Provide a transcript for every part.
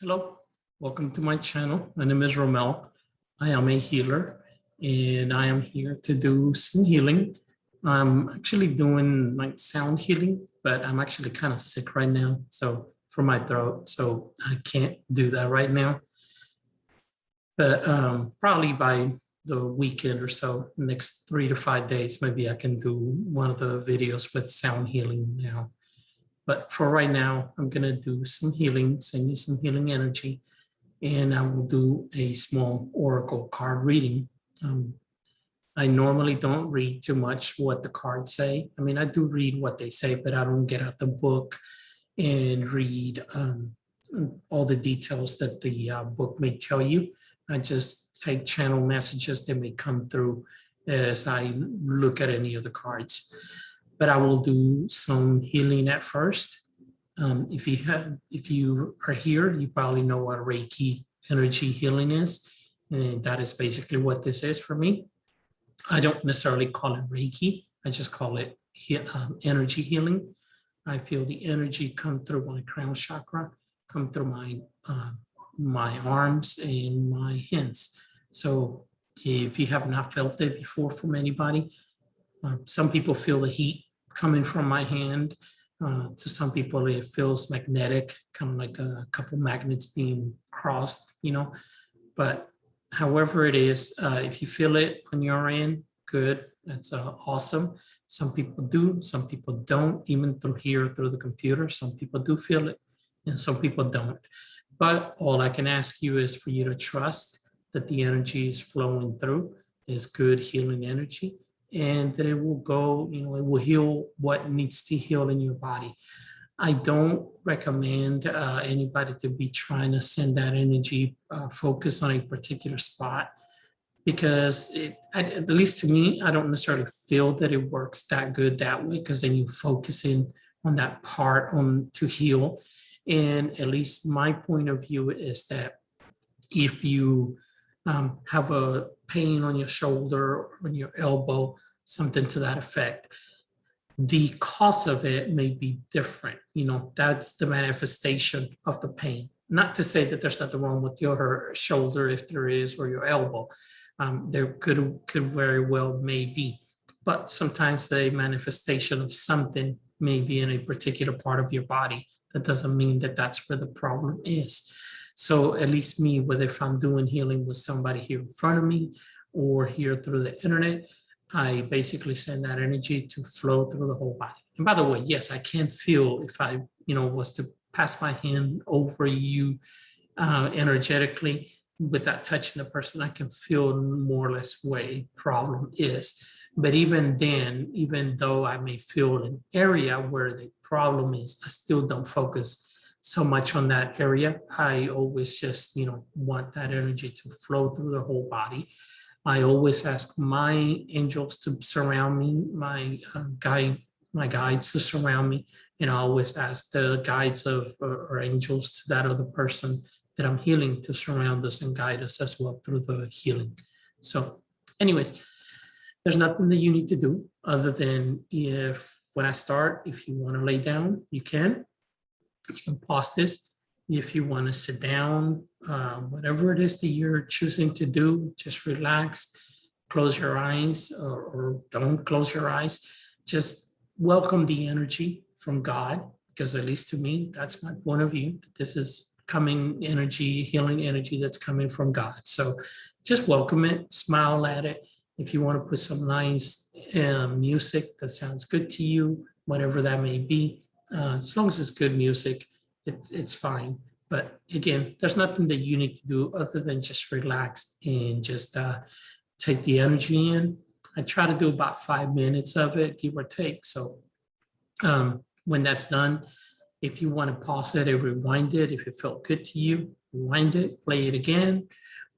Hello, welcome to my channel. My name is Romel. I am a healer and I am here to do some healing. I'm actually doing like sound healing, but I'm actually kind of sick right now. So for my throat, so I can't do that right now. But probably by the weekend or so, next 3 to 5 days, maybe I can do one of the videos with sound healing now. But for right now, I'm going to do some healing, send you some healing energy, and I will do a small oracle card reading. I normally don't read too much what the cards say. I mean, I do read what they say, but I don't get out the book and read all the details that the book may tell you. I just take channel messages that may come through as I look at any of the cards. But I will do some healing at first. If you are here, you probably know what Reiki energy healing is, and that is basically what this is for me. I don't necessarily call it Reiki. I just call it energy healing. I feel the energy come through my crown chakra, come through my arms and my hands. So if you have not felt it before from anybody, some people feel the heat coming from my hand. To some people, it feels magnetic, kind of like a couple magnets being crossed, But however it is, if you feel it on your end, good. That's awesome. Some people do, some people don't, even through the computer. Some people do feel it and some people don't. But all I can ask you is for you to trust that the energy is flowing through, is good healing energy, and that it will go, it will heal what needs to heal in your body. I don't recommend anybody to be trying to send that energy, focus on a particular spot, because at least to me, I don't necessarily feel that it works that good that way, because then you focus in on that part to heal. And at least my point of view is that if you have a pain on your shoulder or on your elbow, something to that effect, the cause of it may be different. That's the manifestation of the pain. Not to say that there's nothing wrong with your shoulder, if there is, or your elbow. There could very well may be, but sometimes the manifestation of something may be in a particular part of your body. That doesn't mean that that's where the problem is. So at least me, whether if I'm doing healing with somebody here in front of me or here through the internet, I basically send that energy to flow through the whole body. And by the way, yes, I can feel if I, was to pass my hand over you energetically without touching the person, I can feel more or less where a problem is. But even then, even though I may feel an area where the problem is, I still don't focus so much on that area. I always just, want that energy to flow through the whole body. I always ask my angels to surround me, my guides to surround me, and I always ask the guides or angels to that other person that I'm healing to surround us and guide us as well through the healing. So, anyways, there's nothing that you need to do other than when I start, if you want to lay down, you can. You can pause this. If you want to sit down, whatever it is that you're choosing to do, just relax, close your eyes or don't close your eyes. Just welcome the energy from God, because at least to me, that's my point of view. This is coming energy, healing energy that's coming from God. So just welcome it, smile at it. If you want to put some nice music that sounds good to you, whatever that may be, as long as it's good music, it's fine. But again, there's nothing that you need to do other than just relax and just take the energy in. I try to do about 5 minutes of it, give or take. So when that's done, if you want to pause it or rewind it, if it felt good to you, rewind it, play it again,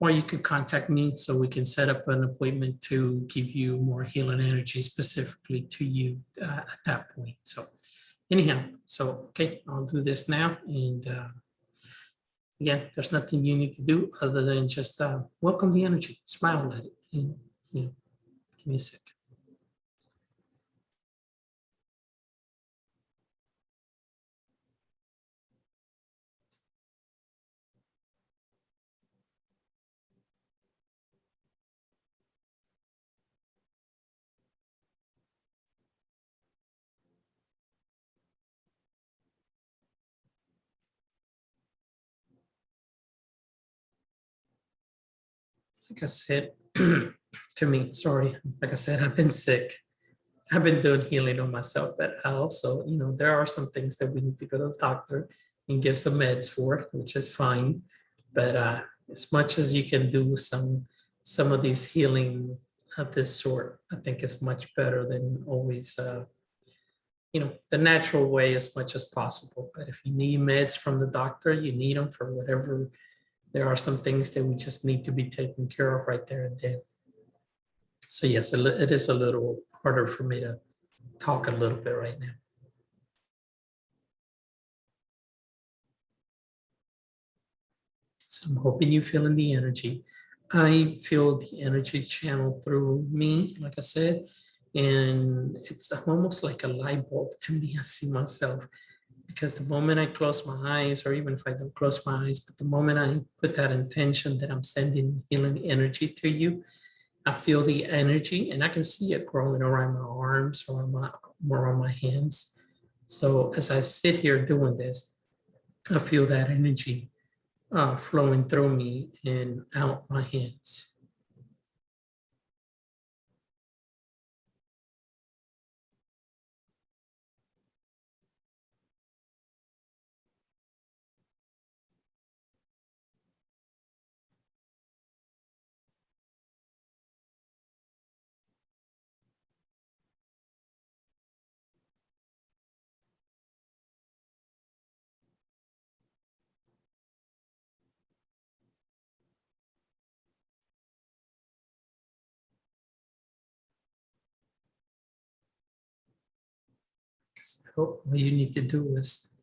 or you can contact me so we can set up an appointment to give you more healing energy specifically to you at that point. So anyhow, okay, I'll do this now. And again, there's nothing you need to do other than just welcome the energy, smile at it, and give me a sec. like I said, to me, sorry, like I said, I've been sick. I've been doing healing on myself, but I also, there are some things that we need to go to the doctor and get some meds for, which is fine. But as much as you can do some of these healing of this sort, I think is much better than always, the natural way as much as possible. But if you need meds from the doctor, you need them for whatever. There are some things that we just need to be taken care of right there and then. So yes, it is a little harder for me to talk a little bit right now. So I'm hoping you feeling the energy. I feel the energy channel through me, like I said, and it's almost like a light bulb to me. I see myself because the moment I close my eyes, or even if I don't close my eyes, but the moment I put that intention that I'm sending healing energy to you, I feel the energy and I can see it growing around my arms or more on my hands. So as I sit here doing this, I feel that energy flowing through me and out my hands. So all you need to do is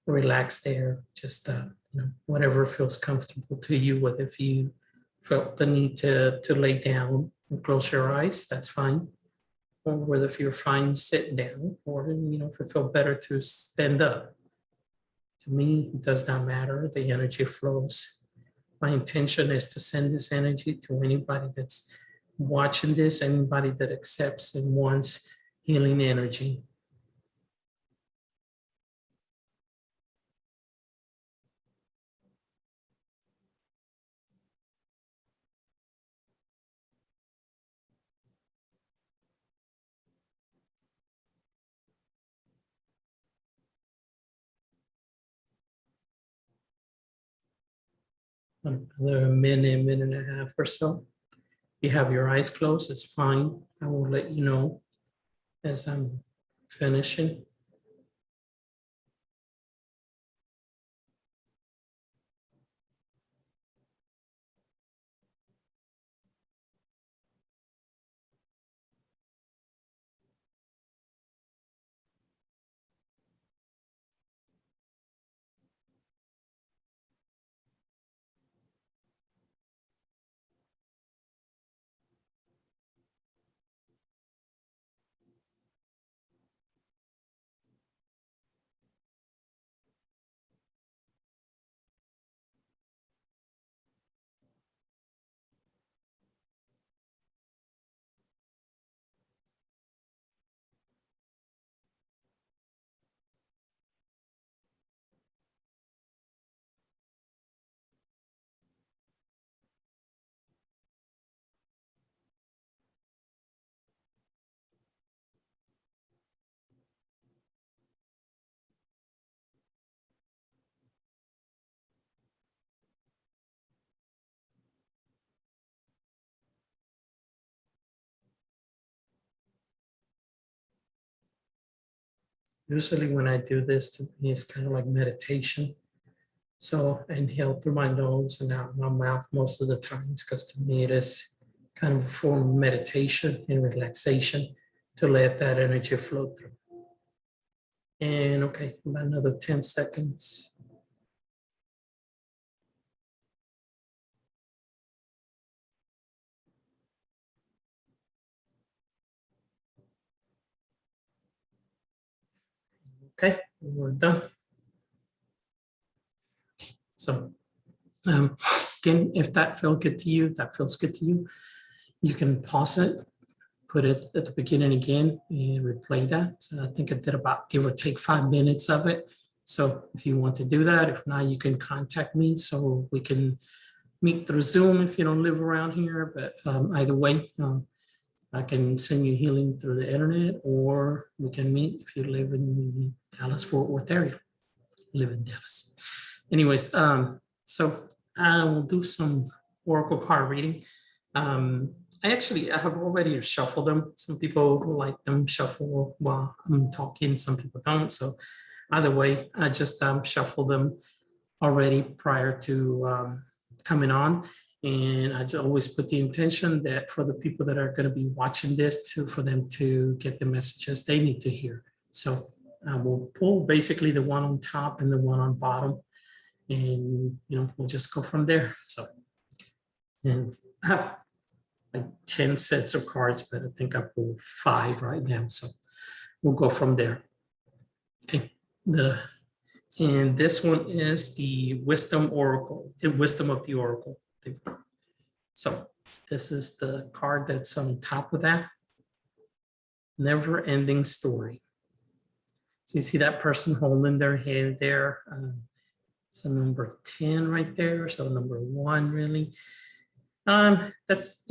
relax there, just whatever feels comfortable to you. Whether if you felt the need to lay down and close your eyes, that's fine. Or whether if you're fine sitting down, or if it felt better to stand up. To me, it does not matter. The energy flows. My intention is to send this energy to anybody that's watching this, anybody that accepts and wants healing energy. Another minute and a half or so. If you have your eyes closed, it's fine. I will let you know as I'm finishing. Usually when I do this, to me, it's kind of like meditation. So I inhale through my nose and out my mouth most of the times, because to me it is kind of a form of meditation and relaxation to let that energy flow through. And okay, about another 10 seconds. Okay, we're done. So again, if that felt good to you, if that feels good to you, you can pause it, put it at the beginning again and replay that. So I think I did about give or take 5 minutes of it. So if you want to do that, if not, you can contact me so we can meet through Zoom if you don't live around here, but either way, I can send you healing through the internet, or we can meet if you live in the Dallas-Fort Worth area. Live in Dallas. Anyways, so I will do some oracle card reading. I have already shuffled them. Some people like them shuffle while I'm talking, some people don't. So either way, I just shuffle them already prior to coming on. And I just always put the intention that for the people that are going to be watching this, for them to get the messages they need to hear. So I will pull basically the one on top and the one on bottom, and we'll just go from there. So, and I have like 10 sets of cards, but I think I pulled 5 right now. So we'll go from there. Okay. And this one is the Wisdom Oracle, the Wisdom of the Oracle. So this is the card that's on top of that. Never ending story. So you see that person holding their hand there. So number 10 right there. So number 1 really. That's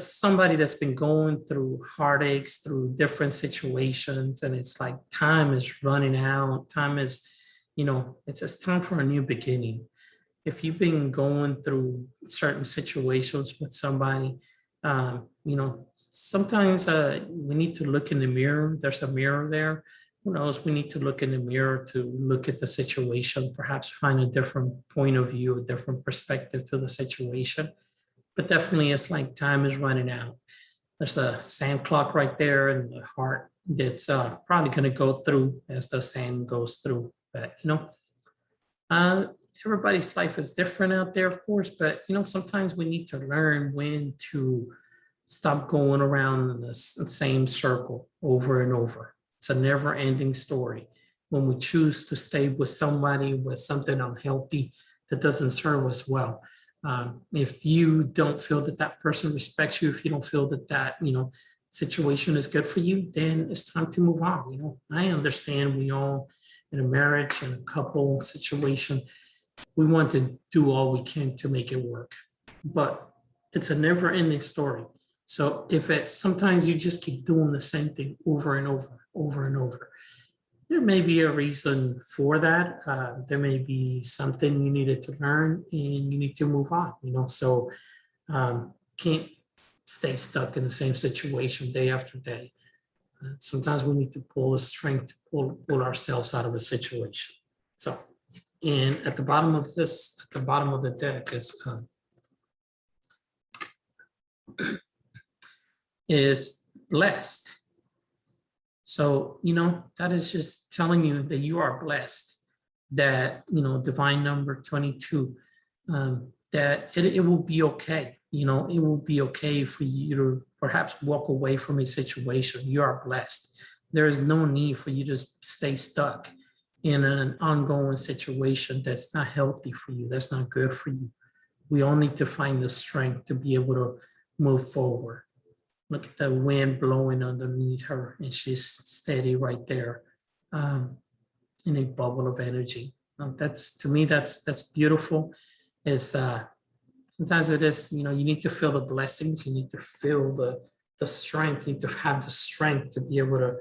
somebody that's been going through heartaches, through different situations, and it's like time is running out. Time is, it's time for a new beginning. If you've been going through certain situations with somebody, sometimes we need to look in the mirror. There's a mirror there. Who knows? We need to look in the mirror to look at the situation, perhaps find a different point of view, a different perspective to the situation. But definitely it's like time is running out. There's a sand clock right there in the heart that's probably going to go through as the sand goes through. But, everybody's life is different out there, of course, but, sometimes we need to learn when to stop going around the same circle over and over. It's a never ending story. When we choose to stay with somebody with something unhealthy that doesn't serve us well, if you don't feel that that person respects you, if you don't feel that that, situation is good for you, then it's time to move on. I understand we all in a marriage and a couple situation, we want to do all we can to make it work, but it's a never ending story. So if sometimes you just keep doing the same thing over and over and over, there may be a reason for that. There may be something you needed to learn and you need to move on, so can't stay stuck in the same situation day after day. Sometimes we need to pull the strength to pull ourselves out of a situation. So, and at the bottom of the deck is blessed. So, that is just telling you that you are blessed, that, divine number 22, that it will be okay. It will be okay for you to perhaps walk away from a situation. You are blessed. There is no need for you to stay stuck in an ongoing situation that's not healthy for you, that's not good for you. We all need to find the strength to be able to move forward. Look at the wind blowing underneath her, and she's steady right there in a bubble of energy. To me, that's beautiful. It's sometimes it is, you need to feel the blessings. You need to feel the strength. You need to have the strength to be able to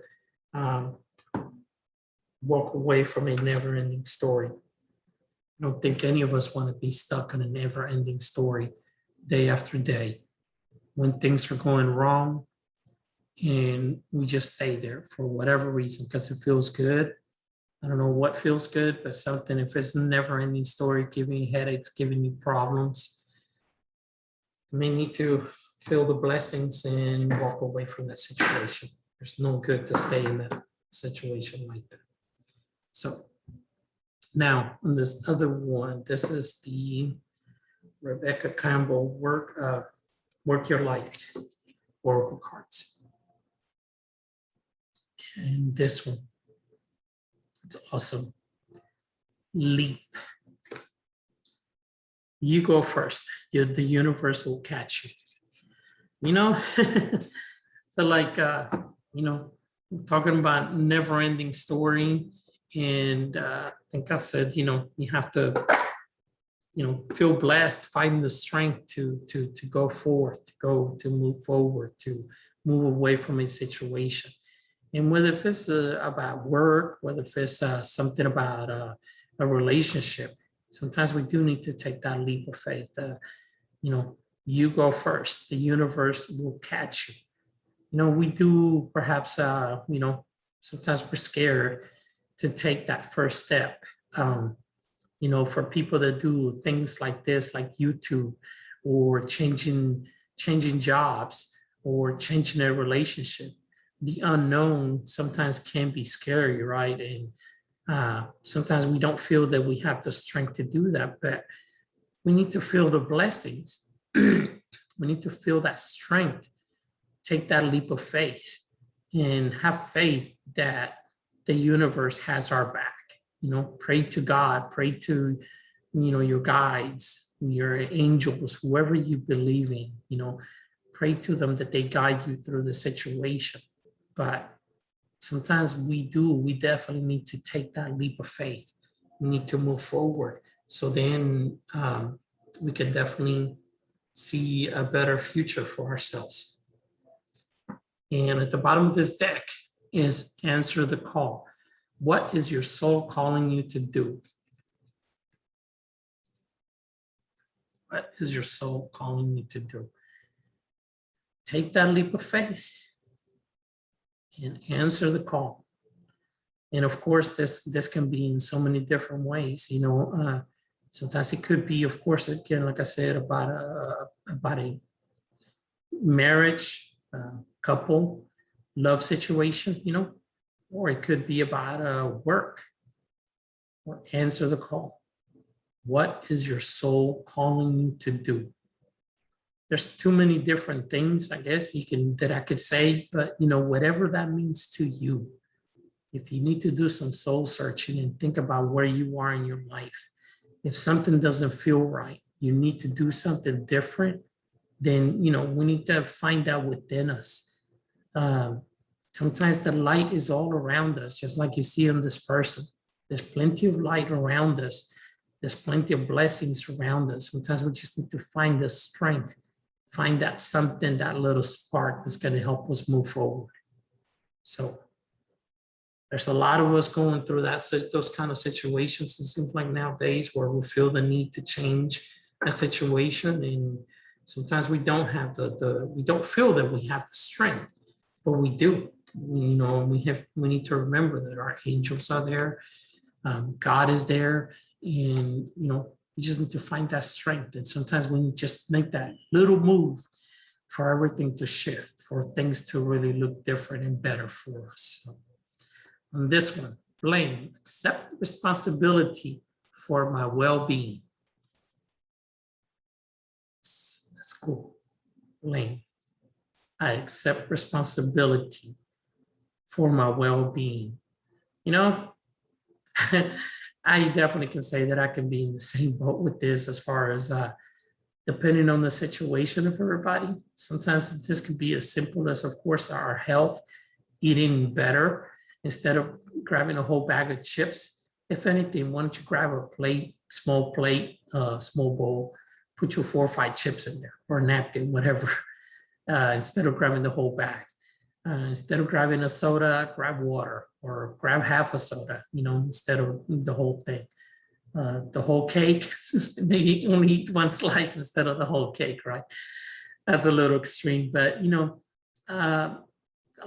walk away from a never-ending story. I don't think any of us want to be stuck in a never-ending story day after day, when things are going wrong and we just stay there for whatever reason, because it feels good. I don't know what feels good, but something, if it's a never ending story, giving you headaches, giving you problems, you may need to feel the blessings and walk away from that situation. There's no good to stay in that situation like that. So now on this other one, this is the Rebecca Campbell Work Your Light Oracle cards. And this one, it's awesome. Leap. You go first. The universe will catch you. So like, talking about never-ending story. And I think I said, you have to feel blessed, find the strength to go forth, to move forward, to move away from a situation. And whether if it's about work, whether if it's something about a relationship, sometimes we do need to take that leap of faith. You go first, the universe will catch you. We do perhaps, sometimes we're scared to take that first step. For people that do things like this, like YouTube, or changing jobs, or changing their relationship, the unknown sometimes can be scary, right? And sometimes we don't feel that we have the strength to do that, but we need to feel the blessings. We need to feel that strength, take that leap of faith, and have faith that the universe has our back. Pray to God, pray to, your guides, your angels, whoever you believe in, pray to them that they guide you through the situation. But sometimes we definitely need to take that leap of faith. We need to move forward. So then we can definitely see a better future for ourselves. And at the bottom of this deck is answer the call. What is your soul calling you to do? What is your soul calling you to do? Take that leap of faith and answer the call. And of course, this can be in so many different ways. Sometimes it could be, of course, again, like I said, about a marriage, couple, love situation, or it could be about work, or answer the call. What is your soul calling you to do? There's too many different things, I guess, that I could say, but whatever that means to you. If you need to do some soul searching and think about where you are in your life, if something doesn't feel right, you need to do something different, then we need to find out within us. Sometimes the light is all around us, just like you see in this person. There's plenty of light around us. There's plenty of blessings around us. Sometimes we just need to find the strength, find that something, that little spark that's going to help us move forward. So there's a lot of us going through those kind of situations. It seems like nowadays where we feel the need to change a situation, and sometimes we don't have we don't feel that we have the strength, but we do. We need to remember that our angels are there, God is there, and we just need to find that strength. And sometimes we just make that little move for everything to shift, for things to really look different and better for us. So, on this one, blame, accept responsibility for my well-being. That's cool. Blame. I accept responsibility for my well-being. I definitely can say that I can be in the same boat with this, as far as depending on the situation of everybody. Sometimes this could be as simple as, of course, our health, eating better instead of grabbing a whole bag of chips. If anything, why don't you grab a small bowl, put your 4 or 5 chips in there, or a napkin, whatever, instead of grabbing the whole bag. Instead of grabbing a soda, grab water, or grab half a soda, instead of the whole thing. The whole cake, maybe only eat 1 slice instead of the whole cake, right? That's a little extreme, but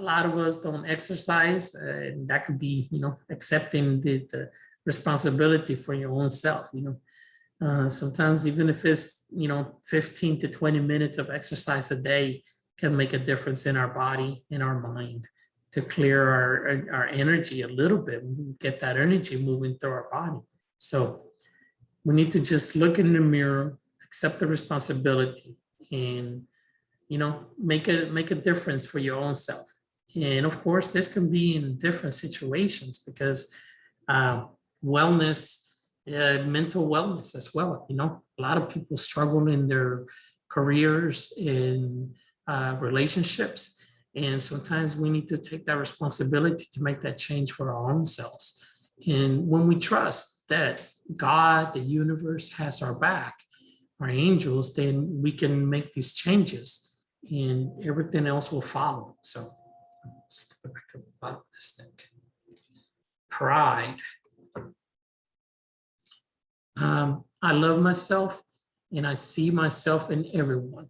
a lot of us don't exercise, and that could be, accepting the responsibility for your own self. Sometimes even if it's 15 to 20 minutes of exercise a day can make a difference in our body, in our mind, to clear our energy a little bit, get that energy moving through our body. So we need to just look in the mirror, accept the responsibility, and make a difference for your own self. And of course, this can be in different situations, because wellness, mental wellness as well. A lot of people struggle in their careers, in relationships, and sometimes we need to take that responsibility to make that change for our own selves. And when we trust that God, the universe has our back, our angels, then we can make these changes and everything else will follow. So let's look at the back of the bottom of this thing. Pride. I love myself and I see myself in everyone.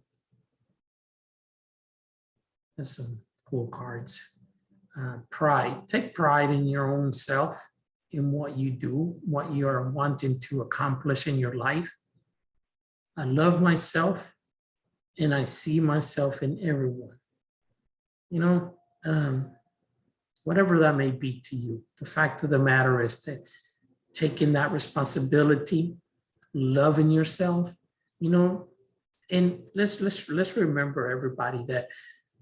That's some cool cards. Pride. Take pride in your own self, in what you do, what you are wanting to accomplish in your life. I love myself and I see myself in everyone. You know, whatever that may be to you, the fact of the matter is that taking that responsibility, loving yourself, you know, and let's remember, everybody, that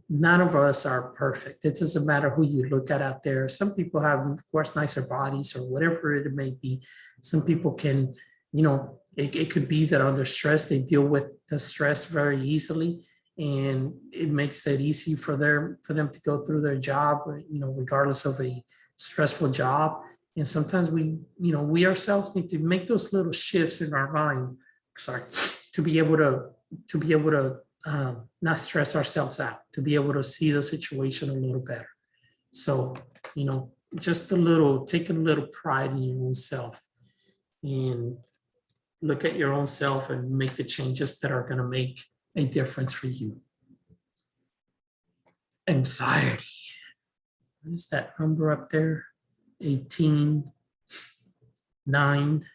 none of us are perfect. It doesn't matter who you look at out there. Some people have, of course, nicer bodies or whatever it may be. Some people can, you know, it could be that under stress, they deal with the stress very easily, and it makes it easy for them to go through their job, you know, regardless of a stressful job. And sometimes we ourselves need to make those little shifts in our mind, to be able to not stress ourselves out, to be able to see the situation a little better. So, you know, just take a little pride in your own self and look at your own self and make the changes that are going to make a difference for you. Anxiety. What is that number up there? 18, 9,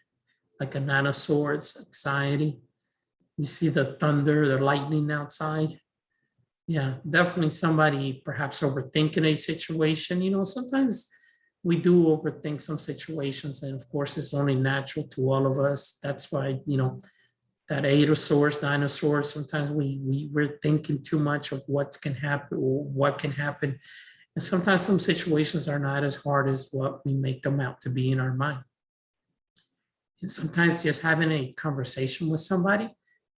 like a 9 of swords, anxiety. You see the thunder, the lightning outside. Yeah, definitely somebody perhaps overthinking a situation. You know, sometimes we do overthink some situations, and of course, it's only natural to all of us. That's why, you know, that 8 of swords, 9 of swords, sometimes we're thinking too much of what can happen or what can happen. And sometimes some situations are not as hard as what we make them out to be in our mind. And sometimes just having a conversation with somebody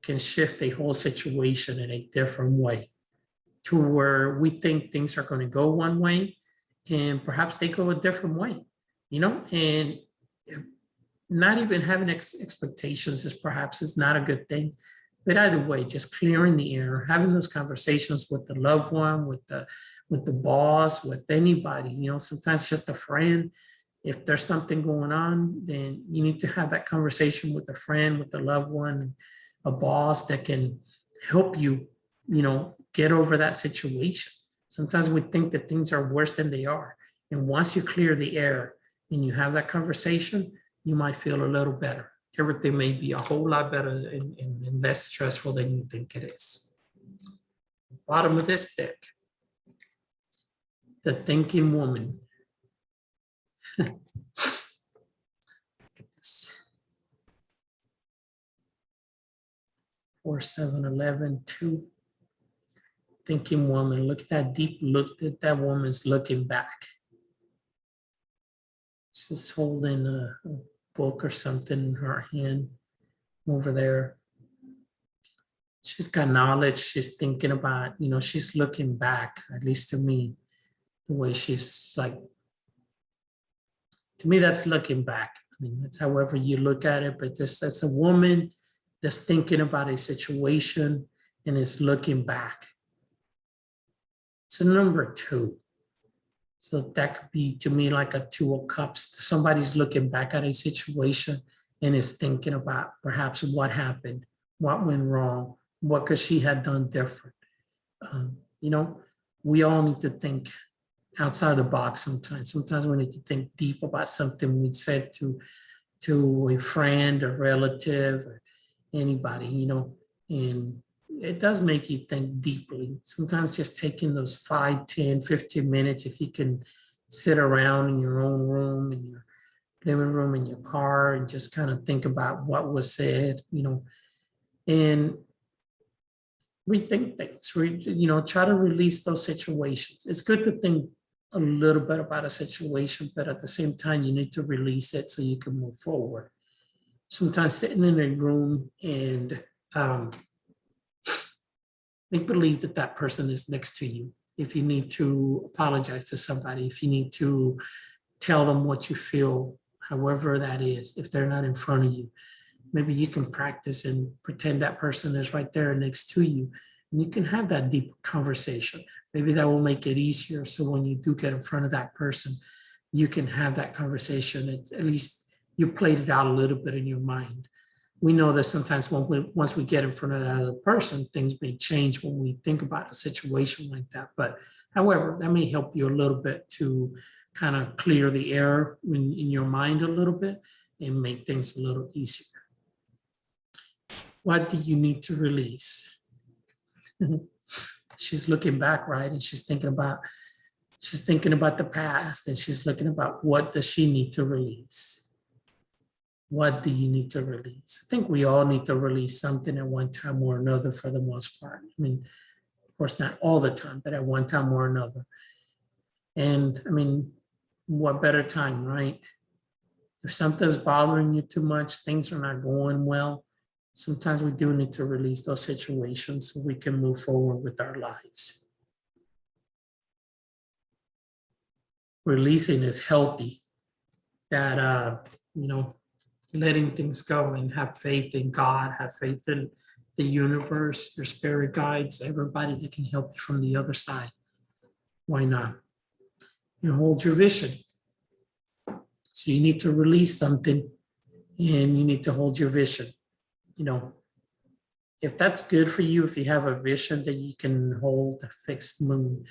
can shift a whole situation in a different way, to where we think things are going to go one way and perhaps they go a different way, you know, and not even having expectations is not a good thing. But either way, just clearing the air, having those conversations with the loved one, with the boss, with anybody, you know, sometimes just a friend. If there's something going on, then you need to have that conversation with a friend, with a loved one, a boss that can help you, you know, get over that situation. Sometimes we think that things are worse than they are. And once you clear the air and you have that conversation, you might feel a little better. Everything may be a whole lot better and less stressful than you think it is. Bottom of this deck, the thinking woman. Look at this. 4, 7, 11, 2. Thinking woman. Look at that deep look that woman's looking back. She's holding a book or something in her hand over there. She's got knowledge. She's thinking about, you know, she's looking back, at least to me, the way she's like, to me, that's looking back. I mean, that's however you look at it, but this, that's a woman that's thinking about a situation and is looking back. It's a number 2. So that could be, to me, like a 2 of cups. Somebody's looking back at a situation and is thinking about perhaps what happened, what went wrong, what could she have done different. You know, we all need to think outside the box sometimes. Sometimes we need to think deep about something we said to a friend, a relative, or anybody, you know, and it does make you think deeply. Sometimes just taking those 5, 10, 15 minutes, if you can sit around in your own room, in your living room, in your car, and just kind of think about what was said, you know, and rethink things, you know, try to release those situations. It's good to think a little bit about a situation, but at the same time, you need to release it so you can move forward. Sometimes sitting in a room and make believe that that person is next to you. If you need to apologize to somebody, if you need to tell them what you feel, however that is, if they're not in front of you. Maybe you can practice and pretend that person is right there next to you, and you can have that deep conversation. Maybe that will make it easier. So when you do get in front of that person, you can have that conversation. It's, at least you played it out a little bit in your mind. We know that sometimes once we get in front of that other person, things may change when we think about a situation like that. But however, that may help you a little bit to kind of clear the air in your mind a little bit and make things a little easier. What do you need to release? She's looking back, right? And she's thinking about the past, and she's looking about what does she need to release? What do you need to release? I think we all need to release something at one time or another for the most part. I mean, of course, not all the time, but at one time or another. And I mean, what better time, right? If something's bothering you too much, things are not going well, sometimes we do need to release those situations so we can move forward with our lives. Releasing is healthy. That, letting things go and have faith in God, have faith in the universe, your spirit guides, everybody that can help you from the other side. Why not? You hold your vision. So you need to release something and you need to hold your vision. If that's good for you, if you have a vision that you can hold a fixed moon,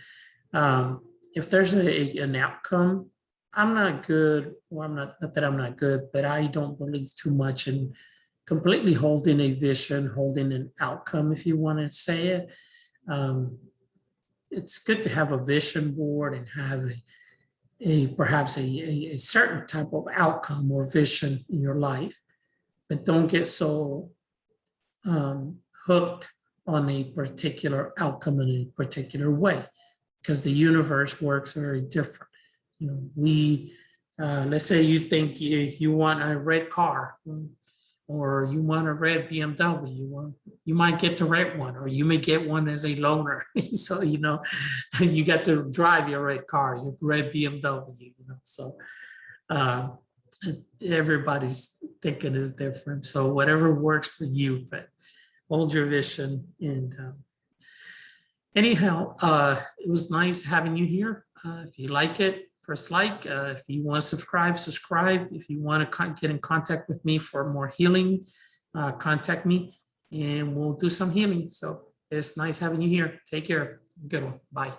if there's an outcome, I'm not good, or not that I'm not good, but I don't believe too much in completely holding a vision, holding an outcome, if you want to say it. It's good to have a vision board and have perhaps a certain type of outcome or vision in your life, but don't get so hooked on a particular outcome in a particular way, because the universe works very different. Let's say you think you want a red car, or you want a red BMW. You might get to rent one, or you may get one as a loaner. So you got to drive your red car, your red BMW. So everybody's thinking is different. So whatever works for you, but hold your vision. And anyhow, it was nice having you here. If you like it, press like. If you want to subscribe. If you want to get in contact with me for more healing, contact me and we'll do some healing. So it's nice having you here. Take care. Good one. Bye.